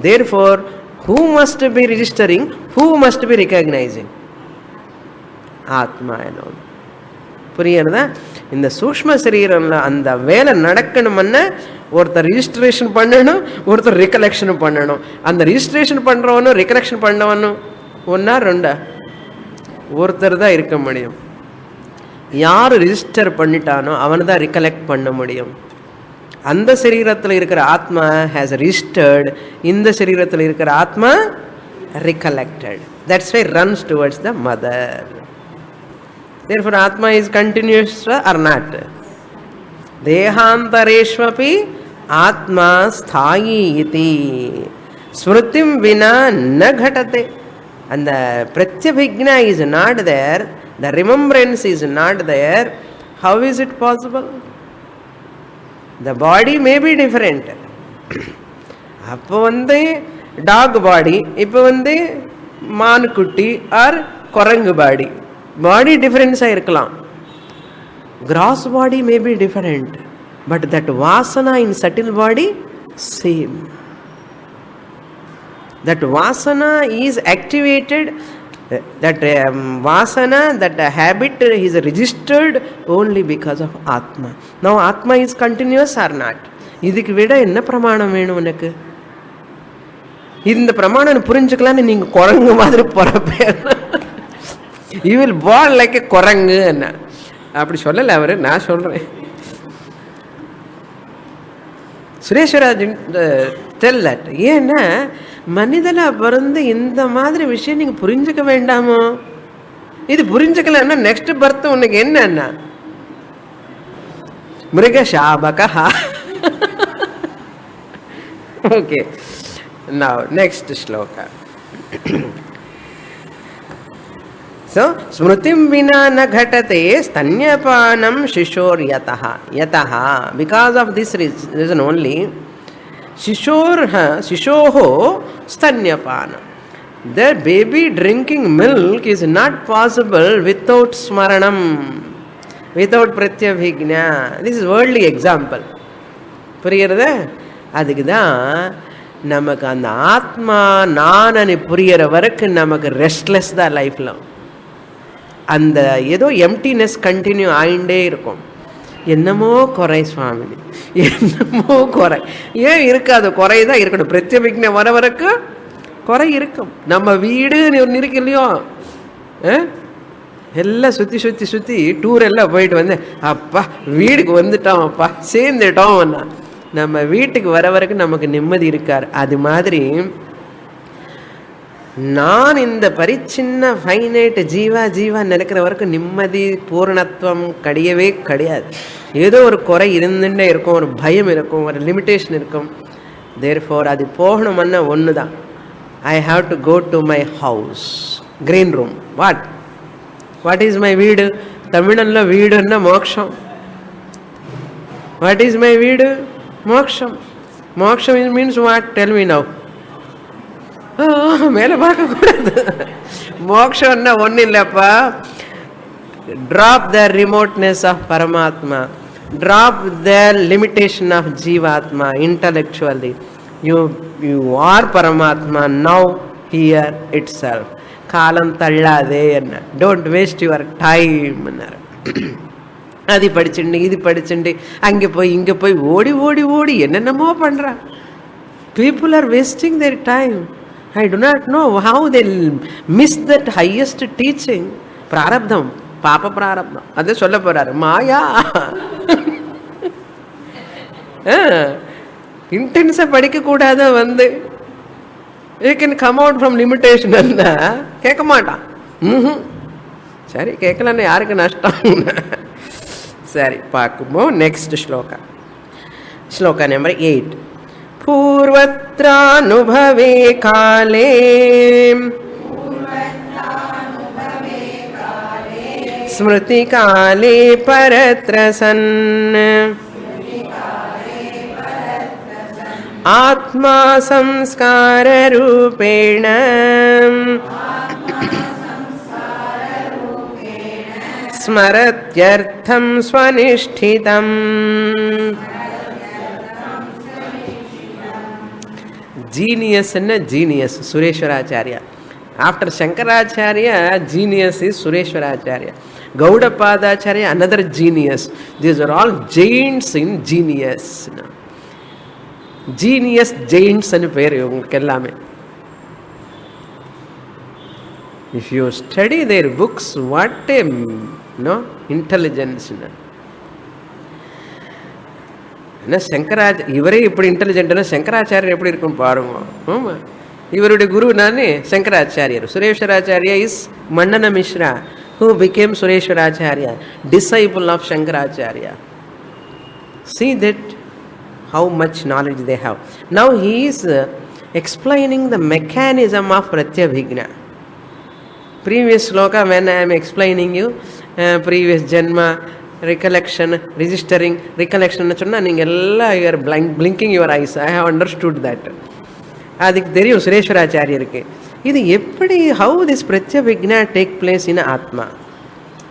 Therefore, who must be registering? Who must be recognizing? Atma alone. புரியுறதா? இந்த சூக்ஷ்ம சரீரம்ல அந்த வேலை நடக்கணும்னா ஒருத்தர் registration பண்ணணும், ஒருத்தர் recollection பண்ணணும். அந்த ரிஜிஸ்ட்ரேஷன் பண்ணுறவனும் ரிகலெக்ஷன் பண்ணவனும் ஒன்றா ரெண்டா? ஒருத்தர் தான் இருக்க முடியும். யார் ரிஜிஸ்டர் பண்ணிட்டானோ அவனை தான் ரிகலெக்ட் பண்ண முடியும். அந்த சரீரத்தில் இருக்கிற ஆத்மா ஹேஸ் ரிஜிஸ்டர்ட், இந்த சரீரத்தில் இருக்கிற ஆத்மா recollected. That's why runs towards the mother. Therefore, Atma is continuous or not? தேகாந்தரேஷ்வபி ஆத்மா ஸ்தாயி இதி ஸ்மிருதிம் வினா ந கடதே. அந்த பிரத்யபிக்ஞா is not there, the remembrance is not there. How is it possible? The body may be different. அப்போ டாக் பாடி, இப்போ மானுக்குட்டி ஆர் குரங்கு பாடி, பாடி டிஃபரென்ஸாக இருக்கலாம். Gross body may be different, but that வாசனா in subtle body same. That vasana is activated, that vasana, that habit is registered only because of Atma. Now Atma is continuous or not? இதுக்கு விட என்ன பிரமாணம் வேணும் உனக்கு? இந்த பிரமாணம் புரிஞ்சுக்கலான்னு நீங்க குரங்கு மாதிரி பிறப்பேன். You will born like a குரங்கு. என்ன அப்படி சொல்லல அவரு, நான் சொல்றேன். சுரேஸ்வராஜ் tell that. ஏன்னா மனிதனா பிறந்து இந்த மாதிரி விஷயம் நீங்க புரிஞ்சுக்க வேண்டாமோ? இது புரிஞ்சுக்கலன்னா நெக்ஸ்ட் பர்த் உனக்கு என்னன்னா மிருகசாபகா. Okay, now next shloka. So smrutim vina na ghatate stanyapanam shishor yataha. Yataha, because of this reason only, shishoho stanyapana. The baby drinking milk is not possible without smaranam, without pratyabhigna. This is worldly example. புரியுறதா? அதுக்கு தான் நமக்கு அந்த ஆத்மா நானு புரியிற வரைக்கும் நமக்கு ரெஸ்ட்லெஸ் தான் லைஃப்ல. அந்த ஏதோ எம்டினஸ் கண்டினியூ ஆகிண்டே இருக்கும். என்னமோ குறை சுவாமினி, என்னமோ குறை. ஏன் இருக்காது? குறைதான் இருக்கணும். பிரத்யபிக்ஞை வர வரைக்கும் குறை இருக்கும். நம்ம வீடுன்னு ஒன்று இருக்கு இல்லையோ, எல்லாம் சுற்றி சுற்றி சுற்றி டூர் எல்லாம் போயிட்டு அப்பா வீடுக்கு வந்துட்டோம், அப்பா சேர்ந்துட்டோம். நம்ம வீட்டுக்கு வர வரைக்கும் நமக்கு நிம்மதி இருக்கார். அது மாதிரி நான் இந்த பரிச்சின்ன ஃபைனைட் ஜீவா நினைக்கிற வரைக்கும் நிம்மதி பூர்ணத்துவம் கிடையவே கிடையாது. ஏதோ ஒரு குறை இருந்துட்டே இருக்கும், ஒரு பயம் இருக்கும், ஒரு லிமிட்டேஷன் இருக்கும். தேர்ஃபோர் அது போகணும்னா ஒன்று தான், I have to go to my house, green room. What is my veedu? தமிழில் வீடுன்னா மோக்ஷம். வாட் இஸ் மை வீடு? மோக்ஷம். மோக்ஷம் means what? Tell me now. மேலே பார்க்கக்கூடாது. மோக்ஷம்னா ஒன்றும் இல்லைப்பா, ட்ராப் த ரிமோட்னஸ் ஆஃப் பரமாத்மா, ட்ராப் த லிமிட்டேஷன் ஆஃப் ஜீவாத்மா இன்டலெக்சுவலி. யூ ஆர் பரமாத்மா நவ் ஹியர் இட் செல்ஃப். காலம் தள்ளாதே என்ன, டோன்ட் வேஸ்ட் யுவர் டைம். அது படிச்சுண்டு இது படிச்சுண்டு அங்கே போய் இங்கே போய் ஓடி ஓடி ஓடி என்னென்னமோ பண்ணுறான். People are wasting their time. I do not know how they'll miss that highest teaching. Prarabdham, Papa Prarabdham. Adhe solla poraru. Maya. Intense padikka koodadha you can come out from limitation anna kekka maata. Sari kekkalana yarukku nashtam. Sari paakumo next shloka. Shloka number 8. पूर्वत्रानुभवे काले स्मृति काले परत्र सन् आत्मा संस्कार रूपेण स्मरत्यर्थं स्वनिष्ठितम्. Genius and genius, Sureshwaracharya. After Shankaracharya, genius is Sureshwaracharya. Gaudapadacharya, another genius. These are all giants in genius. Genius giants and Kellame. If you study their books, what a intelligence. என்ன சங்கராஜ் இவரே இப்படி இன்டெலிஜென்ட்னா சங்கராச்சாரியர் எப்படி இருக்கும் பாருங்க. ஆமாம், இவருடைய குரு நானே சங்கராச்சாரியர். சுரேஸ்வராச்சாரியா இஸ் மன்னன Mishra who became Sureshwaracharya, disciple of Shankaracharya. See that how much knowledge they have. Now he is explaining the mechanism of Pratyabhigna. Previous sloka, when I am explaining you, previous Janma, recollection, registering, recollection, you are blinking your eyes. I have understood that. அதுக்கு தெரியும் சுரேஸ்வராச்சாரியருக்கு. இது எப்படி, how this Pratyabhigna take place in Atma?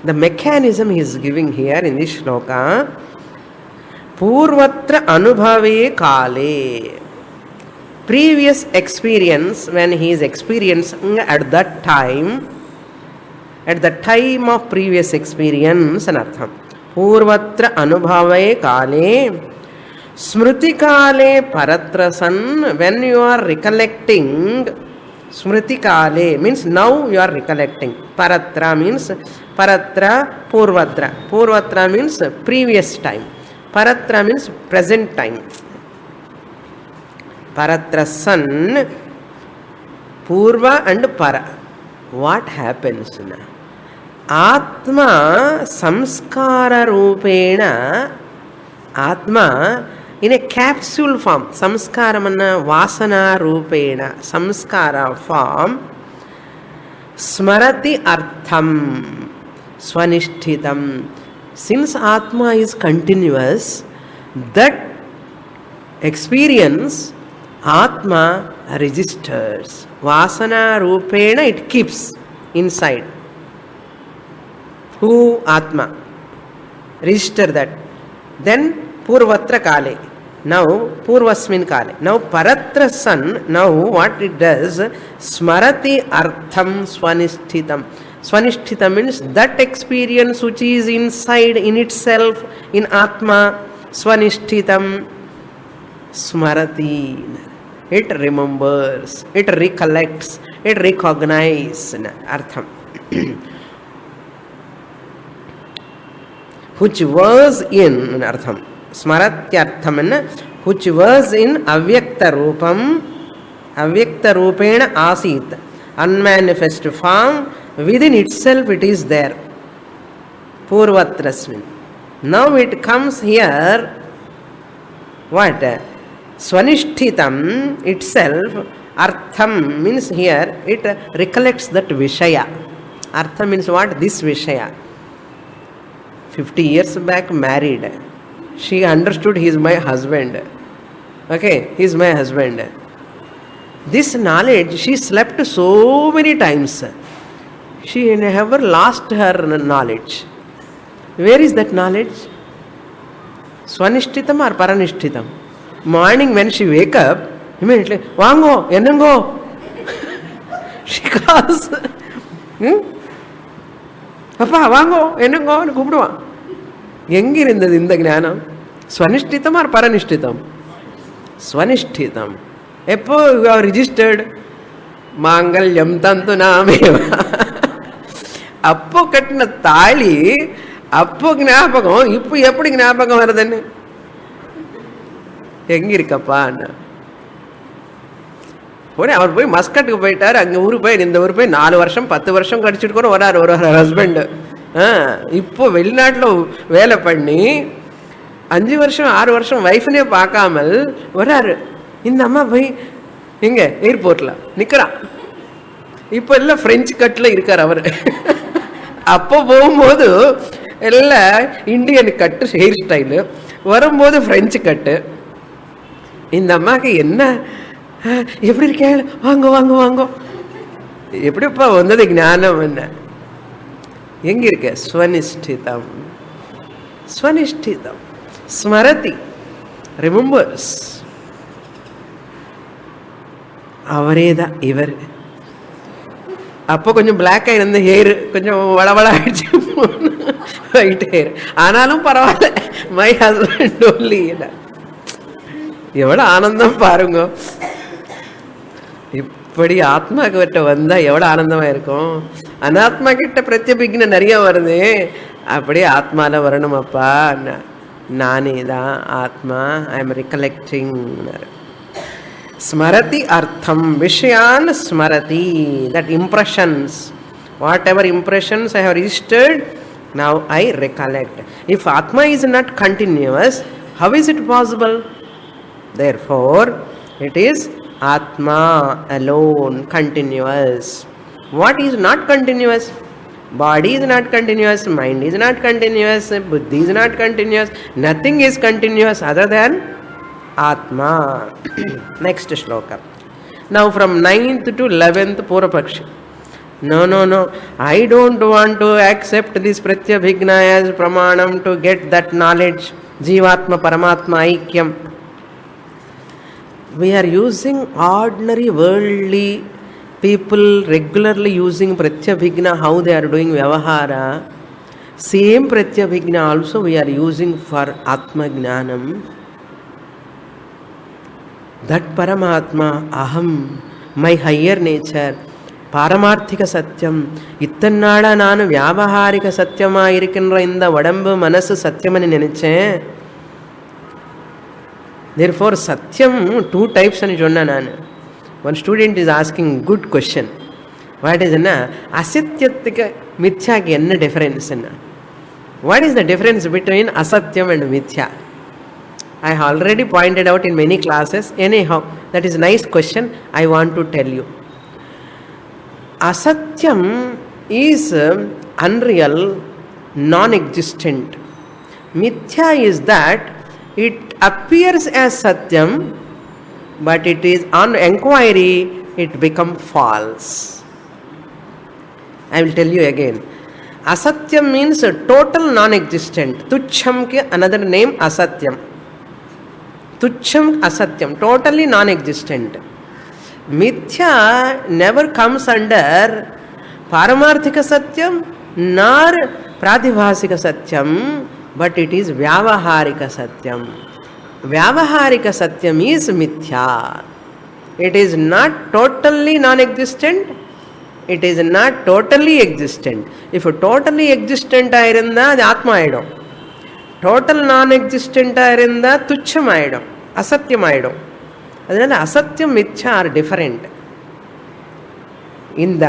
The mechanism he is giving here in this shloka. Purvatra anubhave kale. Previous experience, when he is experiencing at that time of previous experience, anartham. Purvatra anubhave kale. Smriti kale paratrasan, when you are recollecting. Smriti kale means now you are recollecting. Paratra means paratra, purvatra. Purvatra means previous time. Paratra means present time. Paratrasan, purva and para. What happens now? Atma samskara rupena. Atma in a capsule form, samskaramana vasana rupena, samskara form, smarati artham, swanishtitam. Since Atma is continuous, that experience Atma registers. Vasana rupena, it keeps inside. Who? Atma. Register that. Then Purvatra kale. Now Purvasmin kale. Now Paratra san. Now what it does? Smarati artham swanishtitam. Swanishtitam means that experience which is inside in itself in Atma. Swanishtitam. Smarati. It remembers. It recollects. It recognizes. Artham. Which was in artham. Smaratyartham, which was in avyakta rupam, avyakta rupena asit, unmanifest form, within itself it is there. Purvatrasmin. Now it comes here, what? Swanishtitam itself, artham means here, it recollects that Vishaya. Artham means what? This Vishaya. 50 years back married. She understood he is my husband. Okay, he is my husband. This knowledge, she slept so many times. She never lost her knowledge. Where is that knowledge? Swanishtitam or paranishtitam? Morning when she wake up, immediately, Vango, Enango. She calls. அப்பா வாங்கோ என்னங்கோன்னு கூப்பிடுவான். எங்கே இருந்தது இந்த ஞானம்? ஸ்வனிஷ்டிதம் R பரனிஷ்டிதம்? ஸ்வனிஷ்டிதம். எப்போ you are registered மாங்கல்யம் தந்து நாமேவ. அப்போ கட்டின தாலி அப்போ ஞாபகம், இப்போ எப்படி ஞாபகம் வருதுன்னு எங்க இருக்கப்பா? போனே அவர் போய் மஸ்கட்டுக்கு போயிட்டார். அங்கே ஊர் போய் இந்த ஊர் போய் 4 வருஷம் 10 வருஷம் கடிச்சிட்டு கூட வராரு ஒரு ஹஸ்பண்டு. இப்போ வெளிநாட்டில் வேலை பண்ணி 5 வருஷம் 6 வருஷம் ஒய்ஃப்னே பார்க்காமல் வராரு. இந்த அம்மா போய் எங்கே ஏர்போர்ட்டில் நிற்கிறான். இப்போ எல்லாம் ஃப்ரெஞ்சு கட்டில் இருக்கார் அவர். அப்போ போகும்போது எல்லாம் இந்தியன் கட்டு ஹேர் ஸ்டைலு, வரும்போது ஃப்ரெஞ்சு கட்டு. இந்த அம்மாவுக்கு என்ன எப்படி இருக்கேன், வாங்க வாங்க வாங்க, எப்படிப்பா வந்தது ஞானம் என்ன? எங்க இருக்க? ஸ்வனிஷ்டிதம். ஸ்வனிஷ்டிதம். ஸ்மரதி, ரிமெம்பர்ஸ். அவரே தான் இவர். அப்போ கொஞ்சம் பிளாக் ஆகிருந்த ஹேர் கொஞ்சம் வளவள ஆயிடுச்சு, ஒயிட் ஹேர். ஆனாலும் பரவாயில்ல, மை ஹஸ்பண்ட் ஒன்லி. எவ்வளோ ஆனந்தம் பாருங்க. இப்படி ஆத்மா கிட்ட வந்தால் எவ்வளோ ஆனந்தமாக இருக்கும். அனாத்மா கிட்ட பிரத்யபிக்ன நிறைய வருது. அப்படியே ஆத்மாவில் வரணுமப்பா, நானே தான் ஆத்மா, ஐ எம் ரிகலெக்டிங். ஸ்மரதி அர்த்தம், விஷயான் ஸ்மரதி, that impressions, whatever impressions I have registered, now I recollect. If Atma is not continuous, How is it possible? Therefore, it is Atma alone, continuous. What is not continuous? Body is not continuous, mind is not continuous, buddhi is not continuous, nothing is continuous other than Atma. Next shloka. Now from 9th to 11th Purapakshi. No, I don't want to accept this Pratyabhigna as pramanam to get that knowledge, Jivatma Paramatma Aikyam. We are using ordinary worldly people regularly using Pratyabhigna, how they are doing Vyavahara. Same Pratyabhigna also we are using for Atma Jnanam. That Paramatma, Aham, my higher nature, பாரமார்த்திக சத்தியம். இத்தனை நாளாக நான் வியாபகாரிக சத்தியமாக இருக்கின்ற இந்த உடம்பு மனசு சத்தியம்னு நினச்சேன். Therefore, satyam, two types ani sonna naan. One student is asking good question. What is na? Asatyathika mithya ki enna difference na? What is the difference between asatyam and mithya? I have already pointed out in many classes. Anyhow, that is a nice question. I want to tell you. Asatyam is unreal, non-existent. Mithya is that it appears as satyam, but it is on inquiry it becomes false. I will tell you again. Asatyam means total non-existent. Tuchham ke another name asatyam. Tuchham asatyam, totally non-existent. Mithya never comes under Paramarthika Satyam nor Pratibhasika Satyam, but it is Vyavaharika Satyam. Vyavaharika Satyam is Mithya. It is not totally non-existent. It is not totally existent. If totally existent ayirunda adu Atma ayidum. Total non-existent ayirunda Tuchham ayidum. Asatyam ayidum. அதனால் அசத்தியம் மித்யா R different. இந்த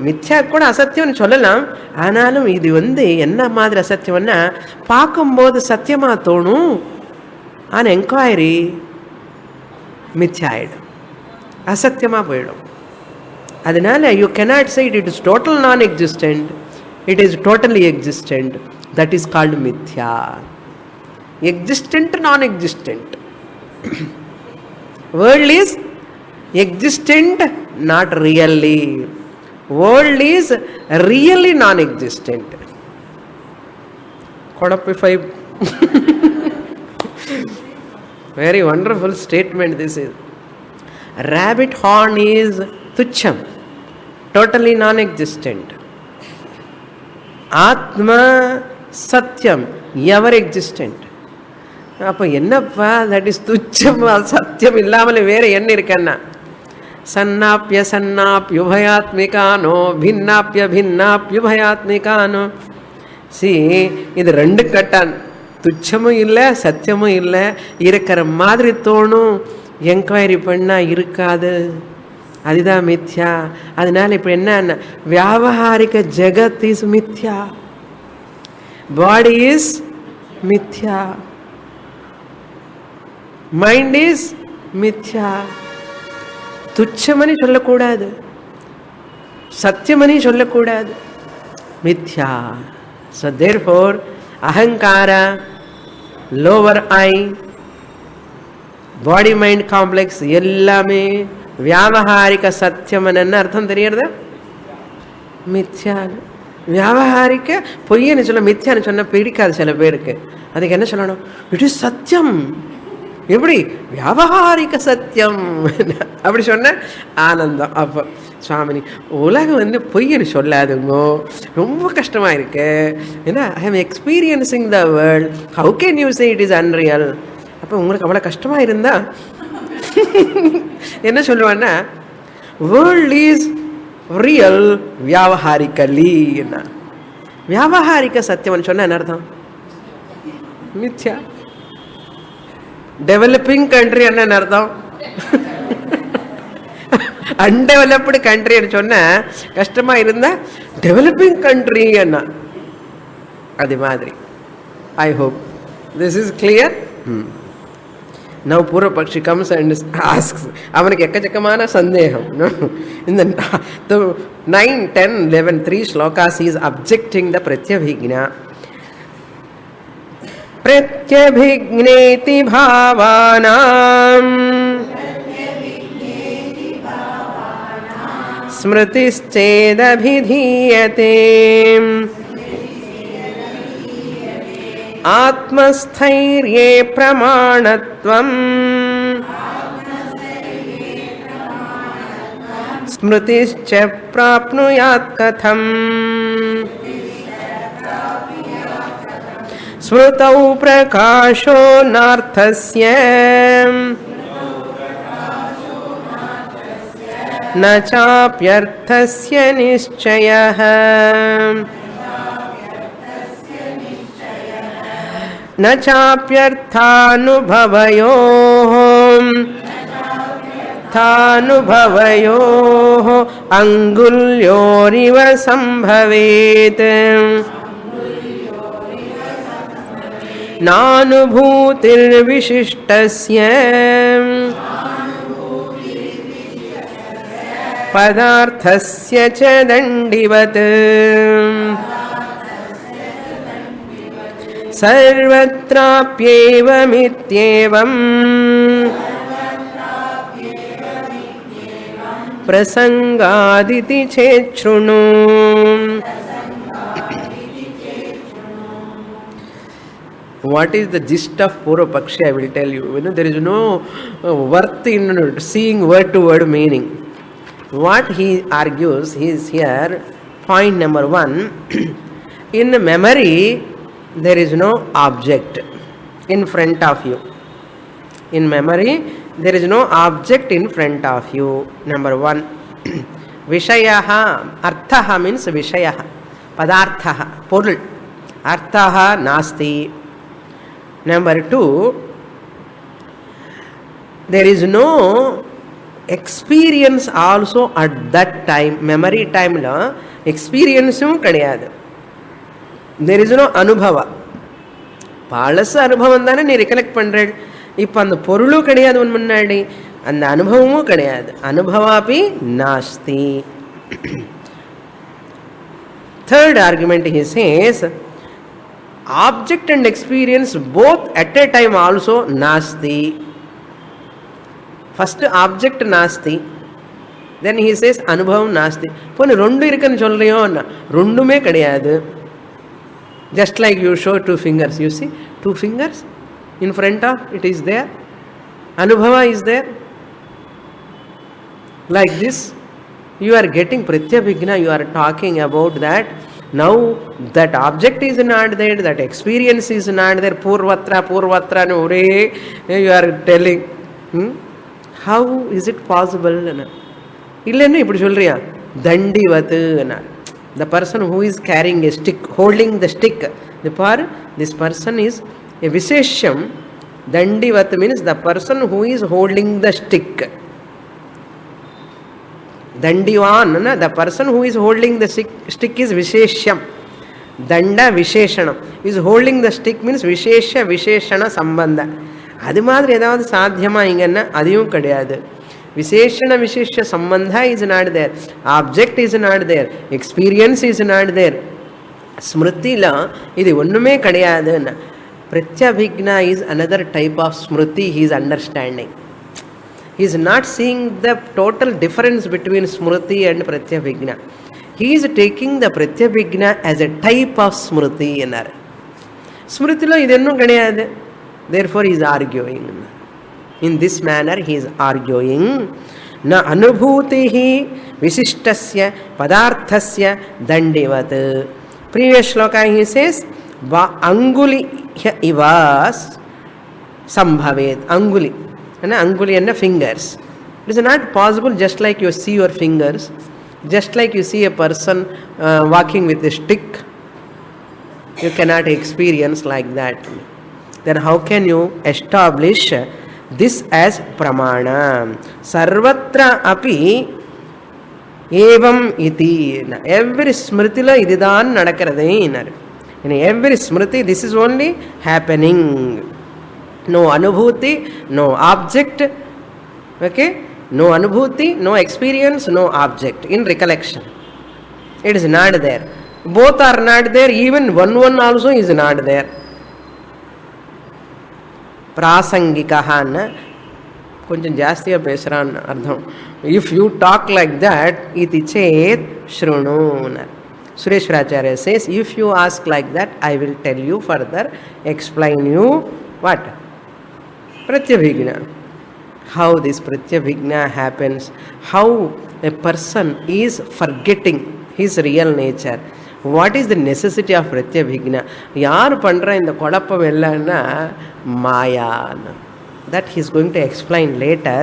மித்யா கூட அசத்தியம்னு சொல்லலாம். ஆனாலும் இது என்ன மாதிரி அசத்தியம்னா, பார்க்கும்போது சத்தியமாக தோணும், ஆனால் என்கொயரி மித்யா ஆகிடும், அசத்தியமாக போயிடும். அதனால you cannot say it is total non-existent, it is totally existent. That is called mithya. Existent, non-existent. World is existent, not really. World is really non-existent. Kodapify. Very wonderful statement this is. Rabbit horn is tuchham, totally non-existent. Atma satyam, ever existent. அப்போ என்னப்பா, that is துச்சம் சத்தியம் இல்லாமல் வேறு என்ன இருக்கன்னா, சன்னாப்பிய சன்னாப்யுபயாத்மிகானோ பின்னாப்பிய பின்னாப்யுபயாத்மிகானோ. C, இது ரெண்டு கட்டான், துச்சமும் இல்லை சத்தியமும் இல்லை, இருக்கிற மாதிரி தோணும், என்கொயரி பண்ணால் இருக்காது, அதுதான் மித்யா. அதனால இப்போ என்ன, வியாவகாரிக ஜெகத் இஸ் மித்யா, பாடி இஸ் மித்யா, மைண்ட் இஸ் மித்யா. துச்சமனி சொல்லக்கூடாது, சத்தியமனி சொல்லக்கூடாது, மித்யா. ஸோ தேர்ஃபோர் அகங்கார, லோவர் ஐ, பாடி மைண்ட் காம்ப்ளெக்ஸ் எல்லாமே வியாவகாரிக சத்தியமன்னு அர்த்தம் தெரியறதா? மித்யான்னு. வியாவகாரிக்க பொய்யன்னு சொல்ல, மித்யான்னு சொன்னால் பிடிக்காது சில பேருக்கு. அதுக்கு என்ன சொல்லணும்? இட் இஸ் சத்தியம். எப்படி? வியாவகாரிக சத்தியம் அப்படி சொன்ன ஆனந்தம். அப்போ சுவாமினி, உலகம் பொய்யன்னு சொல்லாதுங்கோ, ரொம்ப கஷ்டமாக இருக்கு, ஏன்னா ஐ ஆம் experiencing the world, how can you say it is unreal. அப்போ உங்களுக்கு அவ்வளோ கஷ்டமாக இருந்தா என்ன சொல்லுவான்னா, வேர்ல்ட் இஸ் ரியல் வியாவகாரிக்கலி. என்ன வியாவகாரிக சத்தியம்னு சொன்ன என்ன அர்த்தம்? மித்யா. டெவலப்பிங் கண்ட்ரி என்ன அர்த்தம்? அன்டெவலப்டு கண்ட்ரின்னு சொன்ன கஷ்டமா இருந்தா டெவலப்பிங் கண்ட்ரி என்ன, அது மாதிரி. I hope this is clear. Now Purvapakshi comes and asks, avaniki ekkachakkamana sandeham. No? In the 9, 10, 11, 3 shlokas he is objecting the Pratyabhigna. Pratyabhigneti bhavanam smrtischedabhidhiyate Atmasthairye pramanatvam smritischa prapnuyat katham smrutau prakasho narthasya na chapyarthasya nischayah न चाप्यर्थानुभवयोः अंगुल्योरिव संभवेत् नानुभूतिर्विशिष्टस्य पदार्थस्य च दण्डिवत् सर्वत्राप्येवमित्येवम् प्रसंगादिति चेच्छृणु. What is the gist of Purvapakshi? I will tell you. There is no worth in seeing word to word meaning. What he argues is here, point number 1, in memory there is no object in front of you. In memory, there is no object in front of you. Number 1. Vishayaha, arthaha means vishayaha, padarthaha, porul. Arthaha nasti. Number 2, there is no experience also at that time. Memory time la experience kadiyadu. There is no anubhava. Palasa anubhavam thane nee recollect பண்றேன். இப்ப அந்த பொருளும் கிடையாது உன் முன்னாடி, அந்த அனுபவமும் கிடையாது. அனுபவாபி நாஸ்தி. Third argument he says, object and experience both at a time also nasti. First object nasti, then he says anubhavam nasti. போன ரெண்டு இருக்குன்னு சொல்றியோ, ரெண்டுமே கிடையாது. Just like you show 2 fingers, you see 2 fingers in front of it is there, anubhava is there. Like this you are getting pratyabhigna, you are talking about that. Now that object is not there, that experience is not there. Purvatra nu ore you are telling, how is it possible? Illena ipdi solriya dandivat na. The person who is carrying a stick, holding the stick, this person is a vishesham. Dandivat means the person who is holding the stick. Dandivan, the person who is holding the stick is vishesham. Danda visheshanam. Is holding the stick means vishesha visheshana sambandha. Adu madri edavadhu sadhyama inganna adiyum kadiyadu. Visheshana vishesha sambandha is not there. Object is not there. Experience is not there. Smriti la idu onnume kadiyadu. Pratyabhigna is another type of smriti he is understanding. He is not seeing the total difference between smriti and pratyabhigna. He is taking the pratyabhigna as a type of smriti. Smriti lo idennu kadiyadu. Therefore he is arguing. In this manner he is arguing. Na anubhutihi visishtasya padarthasya dandivat. Previous shloka he says anguli ivas sambhavet. Anguli. Anguli and fingers. It is not possible just like you see your fingers, just like you see a person walking with a stick. You cannot experience like that. Then how can you establish this as pramana? Sarvatra api evam iti. Every smriti la ididan nadakkaradhe. In every smriti this is only happening. No anubhuti, no object. Okay? No anubhuti, no experience, no object in recollection. It is not there. Both are not there. Even one also is not there. Prasangikaha anna కొంచెం జాస్తిగా పేసరా అన్న అర్థం. If you talk like that ఇది చేత్ శృణు అన్నారు. Sureshwaracharya says if you ask like that I will tell you further, explain you what ప్రత్యభిజ్ఞ. హౌ దిస్ ప్రత్యభిజ్ఞ happens, how a person is forgetting his real nature. What is the necessity of பிரத்யபிக்ன? யார் பண்ணுற இந்த குழப்பம் இல்லைன்னா மாயான்னு. That he is going to explain later.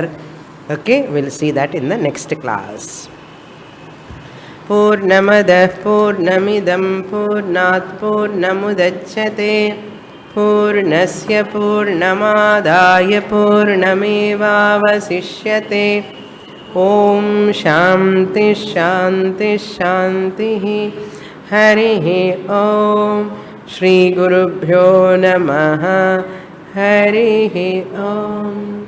Okay, we'll see that in the next class. Purnamada Purnamidam Purnat Purnamudachyate Purnasya Purnamadaya Purnamevavasishyate. Om Shanti Shanti Shanti. Harihi Om. Shri Gurubhyo Namaha. Harihi Om.